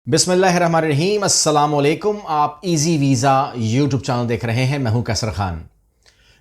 बिस्मिल्लाहिर्रहमानिर्रहीम, अस्सलाम वालेकुम। आप इजी वीज़ा यूट्यूब चैनल देख रहे हैं। मैं हूं कैसर खान।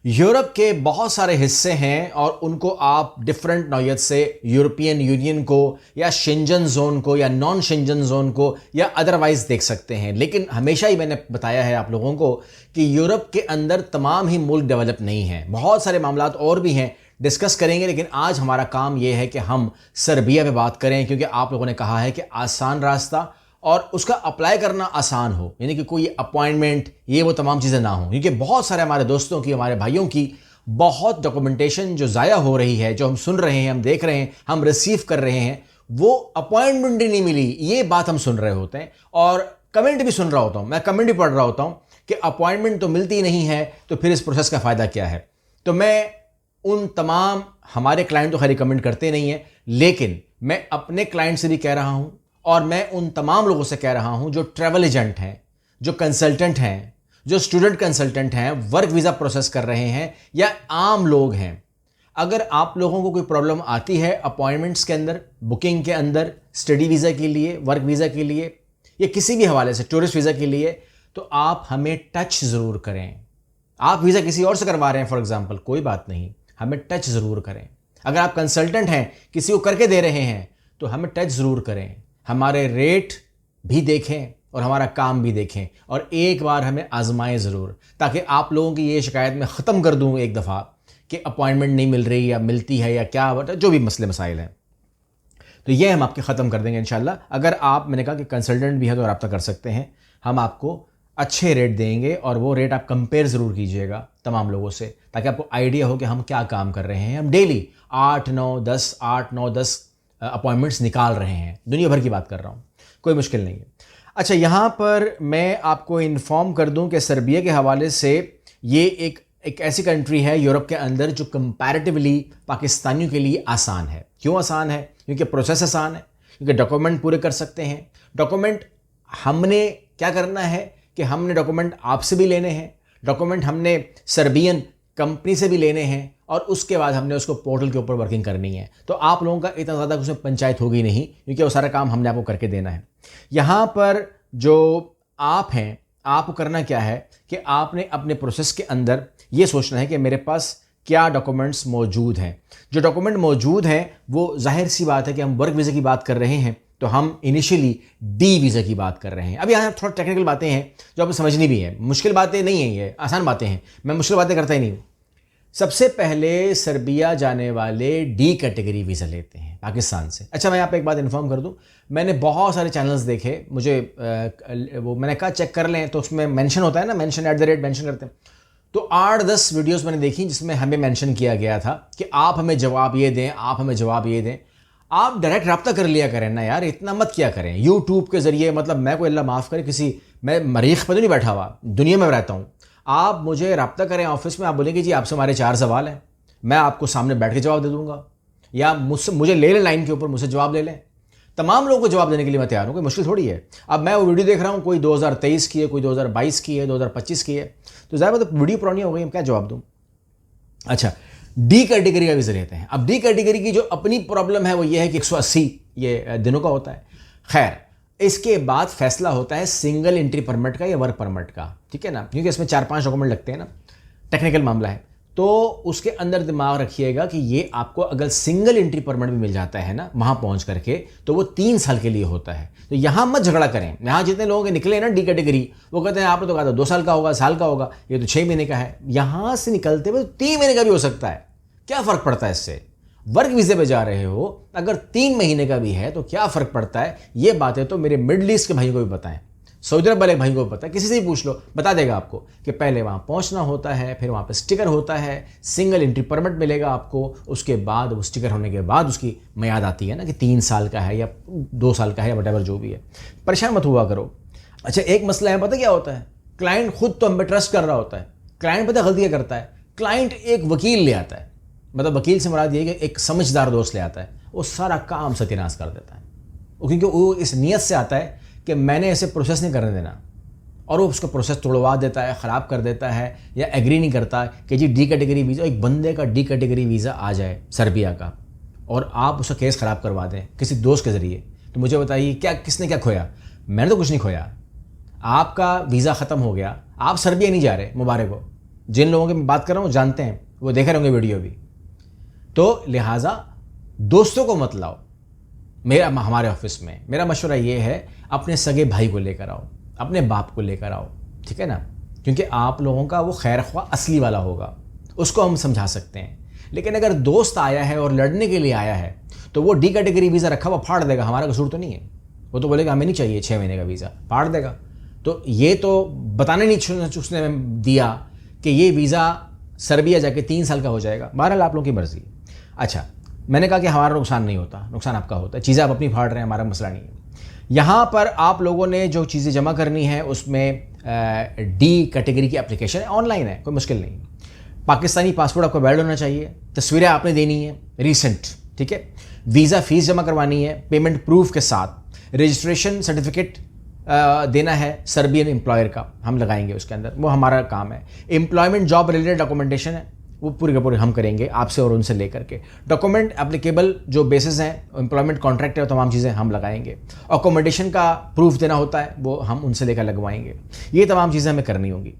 यूरोप के बहुत सारे हिस्से हैं और उनको आप डिफरेंट नौयत से यूरोपियन यूनियन को या शेंजन जोन को या नॉन शेंजन जोन को या अदरवाइज देख सकते हैं। लेकिन हमेशा ही मैंने बताया है आप लोगों को कि यूरोप के अंदर तमाम ही मुल्क डेवलप नहीं हैं। बहुत सारे मामलात और भी हैं, डिस्कस करेंगे। लेकिन आज हमारा काम यह है कि हम सर्बिया पे बात करें, क्योंकि आप लोगों ने कहा है कि आसान रास्ता और उसका अप्लाई करना आसान हो, यानी कि कोई अपॉइंटमेंट ये वो तमाम चीज़ें ना हो। क्योंकि बहुत सारे हमारे दोस्तों की, हमारे भाइयों की बहुत डॉक्यूमेंटेशन जो ज़ाया हो रही है, जो हम सुन रहे हैं, हम देख रहे हैं, हम रिसीव कर रहे हैं, वो अपॉइंटमेंट ही नहीं मिली, ये बात हम सुन रहे होते हैं। और कमेंट भी सुन रहा होता हूँ, मैं कमेंट भी पढ़ रहा होता हूँ कि अपॉइंटमेंट तो मिलती ही नहीं है, तो फिर इस प्रोसेस का फ़ायदा क्या है। तो मैं उन तमाम, हमारे क्लाइंट तो खैर रिकमेंड करते नहीं हैं, लेकिन मैं अपने क्लाइंट से भी कह रहा हूँ और मैं उन तमाम लोगों से कह रहा हूं जो ट्रैवल एजेंट हैं, जो कंसल्टेंट हैं, जो स्टूडेंट कंसल्टेंट हैं, वर्क वीज़ा प्रोसेस कर रहे हैं या आम लोग हैं। अगर आप लोगों को कोई प्रॉब्लम आती है अपॉइंटमेंट्स के अंदर, बुकिंग के अंदर, स्टडी वीज़ा के लिए, वर्क वीज़ा के लिए या किसी भी हवाले से, टूरिस्ट वीज़ा के लिए, तो आप हमें टच ज़रूर करें। आप वीज़ा किसी और से करवा रहे हैं फॉर एग्जाम्पल, कोई बात नहीं, हमें टच ज़रूर करें। अगर आप कंसल्टेंट हैं, किसी को करके दे रहे हैं, तो हमें टच ज़रूर करें। हमारे रेट भी देखें और हमारा काम भी देखें और एक बार हमें आजमाएं ज़रूर, ताकि आप लोगों की ये शिकायत मैं ख़त्म कर दूं एक दफ़ा कि अपॉइंटमेंट नहीं मिल रही या मिलती है या क्या, जो भी मसले मसाइल हैं, तो ये हम आपके ख़त्म कर देंगे इंशाल्लाह। अगर आप, मैंने कहा कि कंसल्टेंट भी है तो रब्ता कर सकते हैं, हम आपको अच्छे रेट देंगे और वो रेट आप कंपेयर ज़रूर कीजिएगा तमाम लोगों से, ताकि आपको आइडिया हो कि हम क्या काम कर रहे हैं। हम डेली 8-9-10 अपॉइंटमेंट्स निकाल रहे हैं, दुनिया भर की बात कर रहा हूँ, कोई मुश्किल नहीं है। अच्छा, यहाँ पर मैं आपको इन्फॉर्म कर दूँ कि सर्बिया के हवाले से ये एक ऐसी कंट्री है यूरोप के अंदर जो कंपैरेटिवली पाकिस्तानियों के लिए आसान है। क्यों आसान है? क्योंकि प्रोसेस आसान है, क्योंकि डॉक्यूमेंट पूरे कर सकते हैं। डॉक्यूमेंट हमने क्या करना है कि हमने डॉक्यूमेंट आपसे भी लेने हैं, डॉक्यूमेंट हमने सर्बियन कंपनी से भी लेने हैं और उसके बाद हमने उसको पोर्टल के ऊपर वर्किंग करनी है। तो आप लोगों का इतना ज़्यादा उसमें पंचायत होगी नहीं, क्योंकि वो सारा काम हमने आपको करके देना है। यहाँ पर जो आप हैं, आपको करना क्या है कि आपने अपने प्रोसेस के अंदर ये सोचना है कि मेरे पास क्या डॉक्यूमेंट्स मौजूद हैं। जो डॉक्यूमेंट मौजूद हैं वो जाहिर सी बात है कि हम वर्क वीज़ा की बात कर रहे हैं, तो हम इनिशियली डी वीज़ा की बात कर रहे हैं। अब यहाँ थोड़ा टेक्निकल बातें हैं जो आपको समझनी भी है, मुश्किल बातें नहीं हैं, ये आसान बातें हैं, मैं मुश्किल बातें करता ही नहीं हूँ। सबसे पहले सर्बिया जाने वाले डी कैटेगरी वीज़ा लेते हैं पाकिस्तान से। अच्छा, मैं यहाँ पे एक बात इन्फॉर्म कर दूं, मैंने बहुत सारे चैनल्स देखे, मुझे वो मैंने कहा चेक कर लें, तो उसमें मेंशन होता है ना, मेंशन @ मेंशन करते हैं, तो 8-10 वीडियोस मैंने देखी जिसमें हमें मेंशन किया गया था कि आप हमें जवाब ये दें, आप हमें जवाब ये दें। आप डायरेक्ट रब्ता कर लिया करें ना यार, इतना मत किया करें यूट्यूब के ज़रिए। मतलब मैं, कोई अल्लाह माफ़ करे, मैं मरीख पर तो नहीं बैठा हुआ, दुनिया में रहता हूँ। आप मुझे रब्ता करें ऑफिस में, आप बोलेंगे जी आपसे हमारे 4 सवाल हैं, मैं आपको सामने बैठ के जवाब दे दूंगा, या मुझे ले लें लाइन के ऊपर, मुझसे जवाब ले लें। तमाम लोगों को जवाब देने के लिए मैं तैयार हूँ, कोई मुश्किल थोड़ी है। अब मैं वो वीडियो देख रहा हूँ, कोई 2023 की है, कोई 2022 की है, 2025 की है, तो ज़्यादा मतलब वीडियो पुरानी हो गई, मैं क्या जवाब दूँ। अच्छा, डी कैटेगरी का वीज़ा लेते हैं। अब डी कैटेगरी की जो अपनी प्रॉब्लम है वो ये है कि 180 ये दिनों का होता है। खैर, इसके बाद फैसला होता है सिंगल एंट्री परमिट का या वर्क परमिट का, ठीक है ना, क्योंकि इसमें 4-5 डॉक्यूमेंट लगते हैं ना, टेक्निकल मामला है। तो उसके अंदर दिमाग रखिएगा कि ये आपको अगर सिंगल एंट्री परमिट भी मिल जाता है ना वहाँ पहुँच करके, तो वो 3 साल के लिए होता है। तो यहाँ मत झगड़ा करें। यहाँ जितने लोगों के निकले ना डी कैटेगरी, वो कहते हैं आपने तो कहा था 2 साल का होगा, साल का होगा, ये तो 6 महीने का है। यहाँ से निकलते हुए 3 महीने का भी हो सकता है, क्या फ़र्क पड़ता है इससे। वर्क वीज़े पे जा रहे हो, अगर 3 महीने का भी है तो क्या फ़र्क पड़ता है। ये बातें तो मेरे मिडल ईस्ट के भाइयों को भी बताएं, सऊदी अरब वाले भाई को भी पता है, किसी से भी पूछ लो, बता देगा आपको कि पहले वहाँ पहुँचना होता है, फिर वहाँ पे स्टिकर होता है, सिंगल एंट्री परमिट मिलेगा आपको, उसके बाद वो स्टिकर होने के बाद उसकी मियाद आती है ना कि 3 साल का है या 2 साल का है या वटेवर जो भी है। परेशान मत हुआ करो। अच्छा, एक मसला है, पता क्या होता है, क्लाइंट खुद तो हम पे ट्रस्ट कर रहा होता है, क्लाइंट पता गलती क्या करता है, क्लाइंट एक वकील ले आता है, मतलब वकील से मुराद ये कि एक समझदार दोस्त ले आता है, वो सारा काम सत्यानाश कर देता है, क्योंकि वो इस नीयत से आता है कि मैंने ऐसे प्रोसेस नहीं करने देना, और वो उसका प्रोसेस तोड़वा देता है, ख़राब कर देता है, या एग्री नहीं करता कि जी डी कैटेगरी वीज़ा, एक बंदे का डी कैटेगरी वीज़ा आ जाए सर्बिया का और आप उसका केस ख़राब करवा दें किसी दोस्त के ज़रिए, तो मुझे बताइए क्या, किसने क्या खोया। मैंने तो कुछ नहीं खोया, आपका वीज़ा ख़त्म हो गया, आप सर्बिया नहीं जा रहे, मुबारक हो। जिन लोगों की मैं बात कर रहा हूँ जानते हैं, वो देख रहे होंगे वीडियो भी। तो लिहाजा दोस्तों को मत लाओ हमारे ऑफिस में। मेरा मशवरा ये है, अपने सगे भाई को लेकर आओ, अपने बाप को लेकर आओ, ठीक है ना, क्योंकि आप लोगों का वो खैर ख्वाह असली वाला होगा, उसको हम समझा सकते हैं। लेकिन अगर दोस्त आया है और लड़ने के लिए आया है तो वो डी कैटेगरी वीज़ा रखा हुआ फाड़ देगा, हमारा कसूर तो नहीं है। वो तो बोलेगा हमें नहीं चाहिए 6 महीने का वीज़ा, फाड़ देगा। तो ये तो बताने नहीं उसने दिया कि ये वीज़ा सर्बिया जाके 3 साल का हो जाएगा। बहरहाल आप लोगों की मर्जी। अच्छा, मैंने कहा कि हमारा नुकसान नहीं होता, नुकसान आपका होता है, चीज़ें आप अपनी फाड़ रहे हैं, हमारा मसला नहीं है। यहाँ पर आप लोगों ने जो चीज़ें जमा करनी है उसमें डी कैटेगरी की एप्लीकेशन है, ऑनलाइन है, कोई मुश्किल नहीं। पाकिस्तानी पासपोर्ट आपको वैलिड होना चाहिए, तस्वीरें आपने देनी है रीसेंट, ठीक है, वीज़ा फीस जमा करवानी है पेमेंट प्रूफ के साथ, रजिस्ट्रेशन सर्टिफिकेट देना है सर्बियन एम्प्लॉयर का, हम लगाएंगे उसके अंदर, वो हमारा काम है। एम्प्लॉयमेंट जॉब रिलेटेड डॉक्यूमेंटेशन है, वो पूरे के पूरे हम करेंगे आपसे और उनसे लेकर के। डॉक्यूमेंट एप्लीकेबल जो बेसिस हैं, एम्प्लॉयमेंट कॉन्ट्रैक्ट है, तमाम चीज़ें हम लगाएंगे। अकोमोडेशन का प्रूफ देना होता है, वो हम उनसे लेकर लगवाएंगे। ये तमाम चीज़ें हमें करनी होंगी।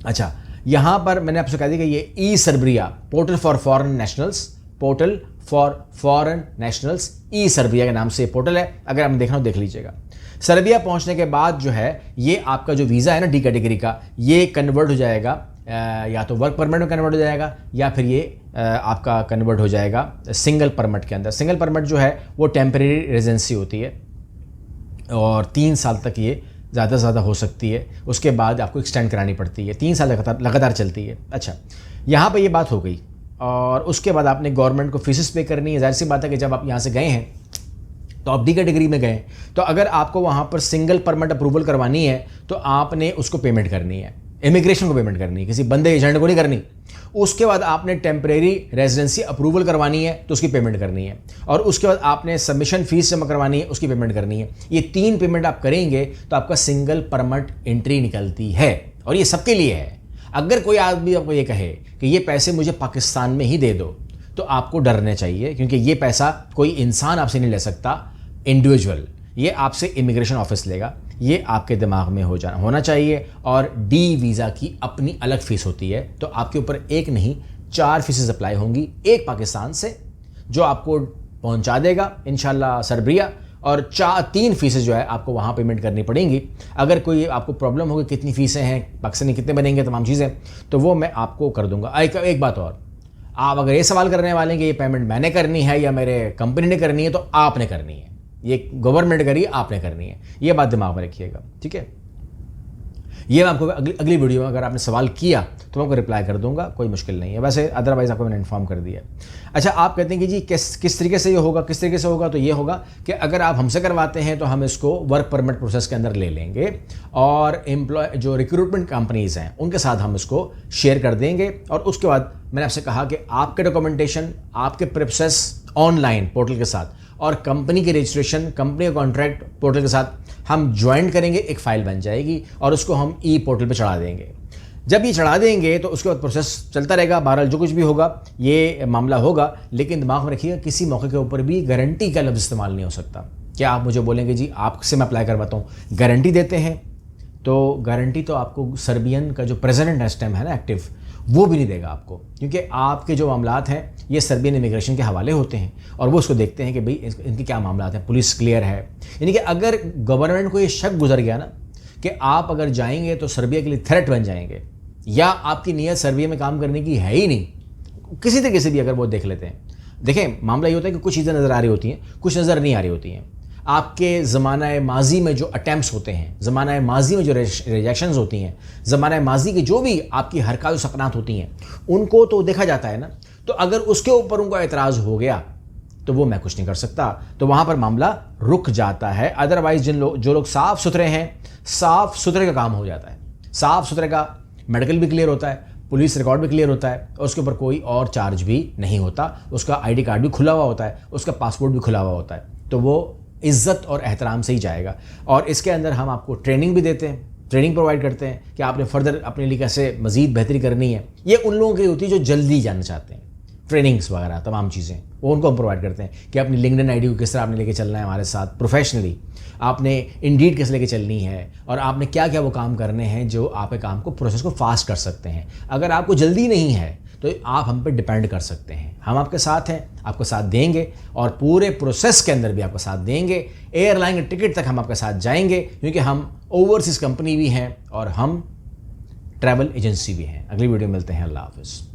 अच्छा, यहाँ पर मैंने आपसे कहा दिया कि ये e Serbia portal for foreign nationals, portal for foreign nationals e Serbia के नाम से पोर्टल है, अगर आपने देखना हो देख लीजिएगा। सर्बिया पहुँचने के बाद जो है ये आपका जो वीज़ा है ना डी कैटेगरी का, ये कन्वर्ट हो जाएगा, या तो वर्क परमिट में कन्वर्ट हो जाएगा या फिर ये आपका कन्वर्ट हो जाएगा सिंगल परमिट के अंदर। सिंगल परमिट जो है वो टेम्परेरी रेजिडेंसी होती है और 3 साल तक ये ज़्यादा से ज़्यादा हो सकती है, उसके बाद आपको एक्सटेंड करानी पड़ती है, 3 साल लगातार चलती है। अच्छा, यहाँ पर ये बात हो गई और उसके बाद आपने गवर्नमेंट को फीसेस पे करनी है। जाहिर सी बात है कि जब आप यहाँ से गए हैं तो आप डी कैटेगरी में गए, तो अगर आपको वहाँ पर सिंगल परमिट अप्रूवल करवानी है तो आपने उसको पेमेंट करनी है, इमिग्रेशन को पेमेंट करनी है, किसी बंदे एजेंट को नहीं करनी। उसके बाद आपने टेम्परेरी रेजिडेंसी अप्रूवल करवानी है तो उसकी पेमेंट करनी है, और उसके बाद आपने सबमिशन फीस जमा करवानी है, उसकी पेमेंट करनी है। ये 3 पेमेंट आप करेंगे तो आपका सिंगल परमिट एंट्री निकलती है, और ये सबके लिए है। अगर कोई आदमी आपको ये कहे कि ये पैसे मुझे पाकिस्तान में ही दे दो, तो आपको डरने चाहिए, क्योंकि ये पैसा कोई इंसान आपसे नहीं ले सकता, इंडिविजुअल, ये आपसे इमिग्रेशन ऑफिस लेगा। ये आपके दिमाग में होना चाहिए। और डी वीज़ा की अपनी अलग फ़ीस होती है, तो आपके ऊपर 1 नहीं 4 फीसेस अप्लाई होंगी। एक पाकिस्तान से जो आपको पहुंचा देगा इंशाल्लाह सर्बिया, और 3 फीसेस जो है आपको वहाँ पेमेंट करनी पड़ेंगी। अगर कोई आपको प्रॉब्लम होगी कितनी फ़ीसें हैं, पाकिस्तानी कितने बनेंगे, तमाम चीज़ें, तो वो मैं आपको कर दूँगा। एक बात और, आप अगर ये सवाल करने वाले हैं कि ये पेमेंट मैंने करनी है या मेरे कंपनी ने करनी है, तो आपने करनी है, ये गवर्नमेंट करिए, आपने करनी है, ये बात दिमाग में रखिएगा, ठीक है। ये मैं आपको अगली वीडियो में अगर आपने सवाल किया तो मैं आपको रिप्लाई कर दूंगा, कोई मुश्किल नहीं है, वैसे अदरवाइज़ आपको मैंने इन्फॉर्म कर दिया। अच्छा, आप कहते हैं कि जी किस तरीके से ये होगा, किस तरीके से होगा, तो ये होगा कि अगर आप हमसे करवाते हैं तो हम इसको वर्क परमिट प्रोसेस के अंदर ले लेंगे, और जो रिक्रूटमेंट कंपनीज़ हैं उनके साथ हम इसको शेयर कर देंगे। और उसके बाद मैंने आपसे कहा कि आपके डॉक्यूमेंटेशन, आपके प्रोसेस ऑनलाइन पोर्टल के साथ, और कंपनी की रजिस्ट्रेशन, कंपनी का कॉन्ट्रैक्ट पोर्टल के साथ हम ज्वाइंट करेंगे, एक फ़ाइल बन जाएगी और उसको हम ई पोर्टल पे चढ़ा देंगे। जब ये चढ़ा देंगे तो उसके बाद प्रोसेस चलता रहेगा, बहरहाल जो कुछ भी होगा ये मामला होगा। लेकिन दिमाग में रखिएगा, किसी मौके के ऊपर भी गारंटी का लफ्ज़ इस्तेमाल नहीं हो सकता। क्या आप मुझे बोलेंगे जी आपसे मैं अप्लाई करवाता हूँ, गारंटी देते हैं, तो गारंटी तो आपको सर्बियन का जो प्रेसिडेंट इस टाइम है ना एक्टिव, वो भी नहीं देगा आपको, क्योंकि आपके जो मामलात हैं ये सर्बियन इमिग्रेशन के हवाले होते हैं और वो उसको देखते हैं कि भाई इनके क्या मामलात हैं, पुलिस क्लियर है। यानी कि अगर गवर्नमेंट को ये शक गुजर गया ना कि आप अगर जाएंगे तो सर्बिया के लिए थ्रेट बन जाएंगे, या आपकी नीयत सर्बिया में काम करने की है ही नहीं, किसी तरीके से भी अगर वो देख लेते हैं। देखें, मामला ये होता है कि कुछ चीज़ें नज़र आ रही होती हैं, कुछ नज़र नहीं आ रही होती हैं। आपके ज़माना माजी में जो अटैम्प्ट्स होते हैं, ज़माना माजी में जो रिजेक्शंस होती हैं, ज़माना माजी की जो भी आपकी हरकत सकनात होती हैं, उनको तो देखा जाता है ना। तो अगर उसके ऊपर उनको एतराज़ हो गया तो वो मैं कुछ नहीं कर सकता, तो वहाँ पर मामला रुक जाता है। अदरवाइज़ जो लोग साफ़ सुथरे हैं, साफ़ सुथरे का काम हो जाता है। साफ़ सुथरे का मेडिकल भी क्लियर होता है, पुलिस रिकॉर्ड भी क्लियर होता है, और उसके ऊपर कोई और चार्ज भी नहीं होता, उसका ID कार्ड भी खुला हुआ होता है, उसका पासपोर्ट भी खुला हुआ होता है, तो वो इज़्ज़त और एहतराम से ही जाएगा। और इसके अंदर हम आपको ट्रेनिंग भी देते हैं, ट्रेनिंग प्रोवाइड करते हैं कि आपने फर्दर अपने लिए कैसे मज़ीद बेहतरी करनी है। ये उन लोगों के लिए होती है जो जल्दी जाना चाहते हैं, ट्रेनिंग्स वगैरह तमाम चीज़ें वो उनको हम प्रोवाइड करते हैं कि अपनी लिंक्डइन आईडी को किस तरह आपने लेके चलना है हमारे साथ प्रोफेशनली, आपने इंडीड कैसे लेके चलनी है और आपने क्या क्या वो काम करने हैं जो आपके काम को प्रोसेस को फास्ट कर सकते हैं। अगर आपको जल्दी नहीं है तो आप हम पे डिपेंड कर सकते हैं, हम आपके साथ हैं, आपको साथ देंगे और पूरे प्रोसेस के अंदर भी आपको साथ देंगे। एयरलाइन के टिकट तक हम आपके साथ जाएंगे क्योंकि हम ओवरसीज़ कंपनी भी हैं और हम ट्रैवल एजेंसी भी हैं। अगली वीडियो में मिलते हैं। अल्लाह हाफ़िज़।